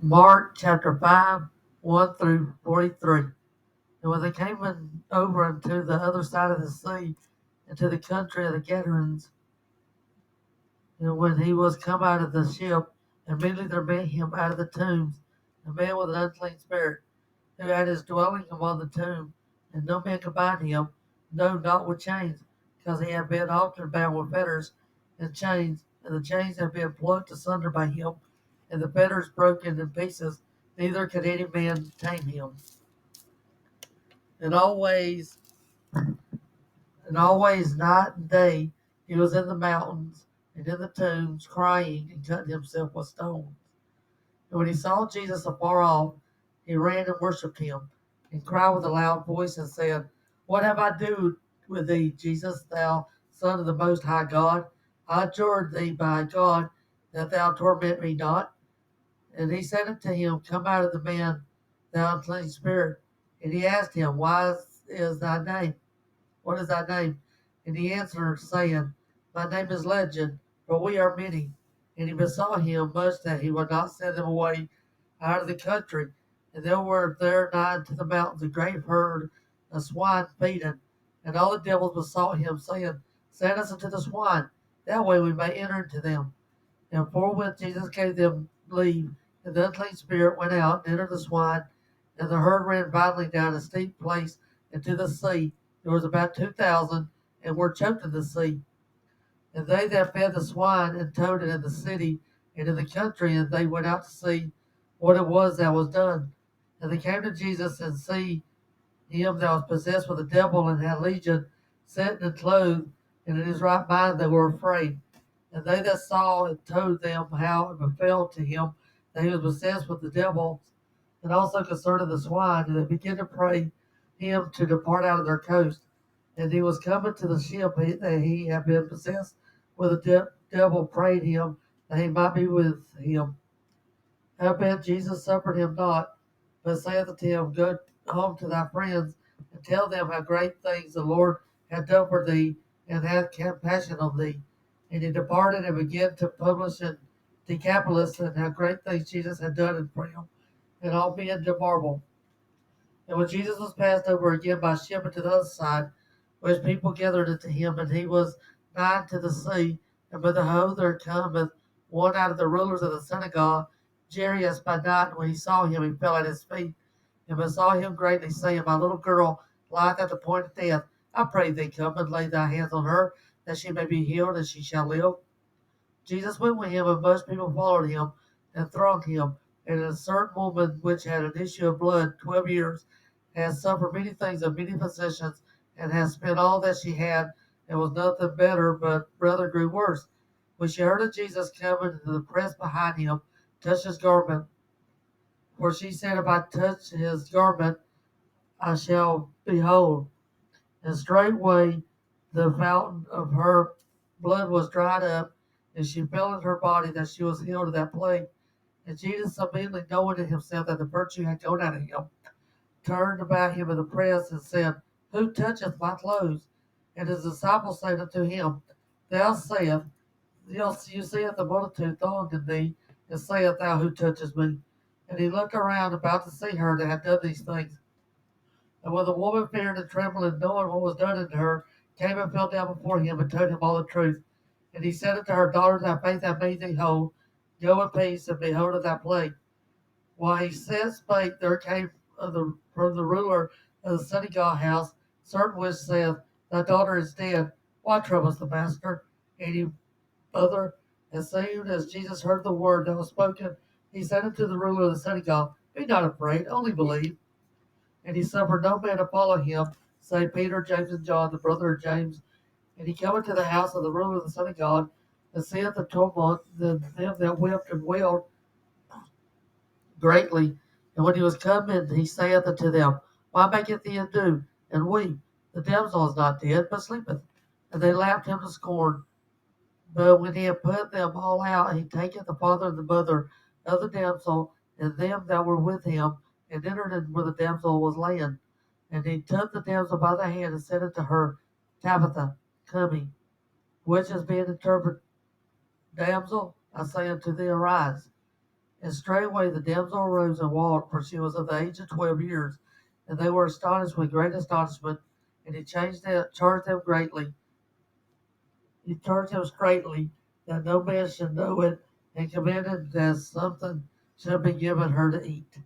Mark chapter 5, 1 through 43. And when they came over unto the other side of the sea, into the country of the Gadarenes, and when he was come out of the ship, immediately there met him out of the tombs a man with an unclean spirit, who had his dwelling among the tomb, and no man could bind him, no, not with chains, because he had been often bound with fetters and chains, and the chains had been plucked asunder by him, and the fetters broken in pieces, neither could any man tame him. And always, and always night and day, he was in the mountains and in the tombs, crying and cutting himself with stones. And when he saw Jesus afar off, he ran and worshipped him, and cried with a loud voice and said, What have I to do with thee, Jesus, thou Son of the Most High God? I adjure thee by God that thou torment me not. And he said unto him, Come out of the man, thou unclean spirit. And he asked him, is thy name? What is thy name? And he answered, saying, My name is Legion, for we are many. And he besought him much that he would not send them away out of the country. And there were there nigh unto the mountains a great herd of swine feeding. And all the devils besought him, saying, Send us into the swine, that way we may enter into them. And forthwith Jesus gave them leave, and the unclean spirit went out and entered the swine, and the herd ran violently down a steep place into the sea. There was about 2,000, and were choked in the sea. And they that fed the swine and towed it in the city and in the country, and they went out to see what it was that was done. And they came to Jesus and see him that was possessed with a devil and had legion, sitting and clothed, and in his right mind they were afraid. And they that saw it told them how it befell to him that he was possessed with the devil, and also concerning the swine. And they began to pray him to depart out of their coast. And he was coming to the ship that he had been possessed with the devil, prayed him that he might be with him. Howbeit Jesus suffered him not, but saith unto him, Go home to thy friends, and tell them how great things the Lord hath done for thee, and hath compassion on thee. And he departed and began to publish in Decapolis, and how great things Jesus had done for him, and all men did marvel. And when Jesus was passed over again by ship into the other side, which people gathered unto him, and he was nigh to the sea, and behold, there cometh one out of the rulers of the synagogue, Jarius by night, and when he saw him, he fell at his feet, and besought him greatly, saying, My little girl lieth at the point of death. I pray thee, come and lay thy hands on her, that she may be healed, and she shall live. Jesus went with him, and much people followed him and thronged him. And a certain woman which had an issue of blood 12 years had suffered many things of many physicians, and had spent all that she had, and was nothing better, but rather grew worse. When she heard of Jesus coming into the press behind him, touched his garment. For she said, If I touch his garment, I shall be whole. And straightway the fountain of her blood was dried up, and she felt in her body that she was healed of that plague. And Jesus, immediately knowing in himself that the virtue had gone out of him, turned about him in the press and said, Who toucheth my clothes? And his disciples said unto him, Thou sayest, you seest the multitude thronging thee, and sayest thou, Who touches me? And he looked around about to see her that had done these things. And when the woman feared and trembling, knowing what was done unto her, came and fell down before him and told him all the truth. And he said unto her, Daughter, thy faith hath made thee whole. Go in peace and be whole of thy plague. While he said spake, there came from the ruler of the synagogue house certain which saith, Thy daughter is dead. Why troublest the master? Any other? As soon as Jesus heard the word that was spoken, he said unto the ruler of the synagogue, Be not afraid, only believe. And he suffered no man to follow him, save Peter, James, and John, the brother of James. And he cometh to the house of the ruler of the synagogue, and seeth the tumult, and them that wept and wailed greatly. And when he was come in, he saith unto them, Why maketh ye ado, and weep? The damsel is not dead, but sleepeth. And they laughed him to scorn. But when he had put them all out, he taketh the father and the mother of the damsel, and them that were with him, and entered in where the damsel was laying. And he took the damsel by the hand, and said unto her, Tabitha, come. Which is being interpreted, Damsel, I say unto thee, arise. And straightway the damsel arose and walked, for she was of the age of 12 years. And they were astonished with great astonishment. And he charged them greatly. He charged them straitly that no man should know it, and commanded that something should be given her to eat.